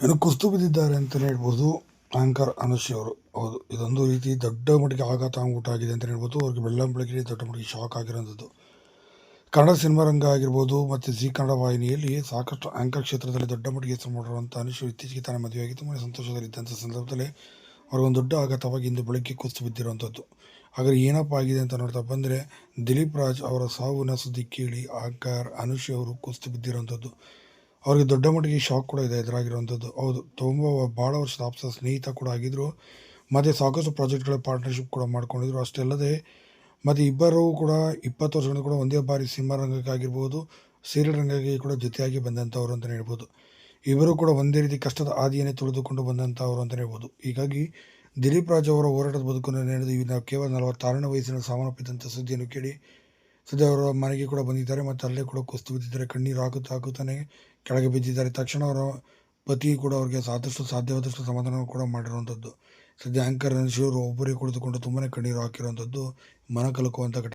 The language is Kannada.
ಏನು ಕುಸ್ತು ಬಿದ್ದಿದ್ದಾರೆ ಅಂತಲೇ ಹೇಳ್ಬೋದು. ಆಂಕರ್ ಅನುಶ್ರೀ ಅವರು. ಹೌದು, ಇದೊಂದು ರೀತಿ ದೊಡ್ಡ ಮಟ್ಟಿಗೆ ಆಘಾತ ಆಗಿದೆ ಅಂತಲೇ ಹೇಳ್ಬೋದು. ಅವ್ರಿಗೆ ಬೆಳ್ಳಂಬೆಳಗ್ಗೆ ದೊಡ್ಡ ಮಟ್ಟಿಗೆ ಶಾಕ್ ಆಗಿರೋಂಥದ್ದು. ಕನ್ನಡ ಸಿನಿಮಾ ರಂಗ ಆಗಿರ್ಬೋದು ಮತ್ತು ಜಿ ಕನ್ನಡ ವಾಹಿನಿಯಲ್ಲಿ ಸಾಕಷ್ಟು ಆಂಕರ್ ಕ್ಷೇತ್ರದಲ್ಲಿ ದೊಡ್ಡ ಮಟ್ಟಿಗೆ ಹೆಸರು ಮಾಡಿರುವಂಥ ಅನುಶ್ರೀ ಇತ್ತೀಚೆಗೆ ತಾನೇ ಮದುವೆಯಾಗಿ ತುಂಬಾ ಸಂತೋಷದಲ್ಲಿದ್ದಂಥ ಸಂದರ್ಭದಲ್ಲಿ ಅವ್ರಿಗೊಂದು ದೊಡ್ಡ ಆಘಾತವಾಗಿ ಇಂದು ಬೆಳಗ್ಗೆ ಕುಸ್ತು ಬಿದ್ದಿರುವಂಥದ್ದು. ಹಾಗಾದ್ರೆ ಏನಪ್ಪ ಆಗಿದೆ ಅಂತ ನೋಡ್ತಾ ಬಂದರೆ, ದಿಲೀಪ್ ರಾಜ್ ಅವರ ಸಾವಿನ ಸುದ್ದಿ ಕೇಳಿ ಆಂಕರ್ ಅನುಶ್ರೀ ಅವರು ಕುಸ್ತು ಬಿದ್ದಿರುವಂಥದ್ದು. ಅವ್ರಿಗೆ ದೊಡ್ಡ ಮಟ್ಟಿಗೆ ಶಾಕ್ ಕೂಡ ಇದೆ ಎದುರಾಗಿರುವಂಥದ್ದು. ಹೌದು, ತುಂಬ ಭಾಳ ವರ್ಷದ ಆಪ್ತ ಸ್ನೇಹಿತ ಕೂಡ ಆಗಿದ್ದರು ಮತ್ತು ಸಾಕಷ್ಟು ಪ್ರಾಜೆಕ್ಟ್ಗಳ ಪಾರ್ಟ್ನರ್ಶಿಪ್ ಕೂಡ ಮಾಡ್ಕೊಂಡಿದ್ರು. ಅಷ್ಟೇ ಅಲ್ಲದೆ ಮತ್ತು ಇಬ್ಬರೂ ಕೂಡ 20 ವರ್ಷಗಳಿಂದ ಕೂಡ ಒಂದೇ ಬಾರಿ ಸಿನಿಮಾ ರಂಗಕ್ಕೆ ಆಗಿರ್ಬೋದು, ಸೀರಿಯಲ್ ರಂಗಕ್ಕೆ ಕೂಡ ಜೊತೆಯಾಗಿ ಬಂದಂಥವ್ರು ಅಂತಲೇ ಹೇಳ್ಬೋದು. ಇಬ್ಬರು ಕೂಡ ಒಂದೇ ರೀತಿ ಕಷ್ಟದ ಹಾದಿಯನ್ನೇ ತುಳಿದುಕೊಂಡು ಬಂದಂಥವ್ರು ಅಂತಲೇ ಹೇಳ್ಬೋದು. ಹೀಗಾಗಿ ದಿಲೀಪ್ ರಾಜ್ ಅವರ ಹೋರಾಟದ ಬದುಕನ್ನು ನಡೆದು ಈಗ ಕೇವಲ 46ನೇ ವಯಸ್ಸಿನ ಸಾವನ್ನಪ್ಪಿದಂಥ ಸುದ್ದಿಯನ್ನು ಕೇಳಿ ಸದ್ಯ ಅವರ ಮನೆಗೆ ಕೂಡ ಬಂದಿದ್ದಾರೆ ಮತ್ತು ಅಲ್ಲೇ ಕೂಡ ಕುಸ್ತು ಬಿದ್ದಿದ್ದಾರೆ. ಕಣ್ಣೀರು ಹಾಕುತ್ತಾನೆ ಕೆಳಗೆ ಬಿದ್ದಿದ್ದಾರೆ. ತಕ್ಷಣ ಅವರ ಪತಿ ಕೂಡ ಅವರಿಗೆ ಸಾಧ್ಯವಾದಷ್ಟು ಸಮಾಧಾನ ಕೂಡ ಮಾಡಿರುವಂಥದ್ದು. ಸದ್ಯ ಆಂಕರ್ ಅನುಶ್ರೀ ಅವರು ಒಬ್ಬರೇ ಕುಳಿತುಕೊಂಡು ತುಂಬಾ ಕಣ್ಣೀರು ಹಾಕಿರುವಂಥದ್ದು ಮನ ಕಲಕುವಂಥ ಘಟನೆ.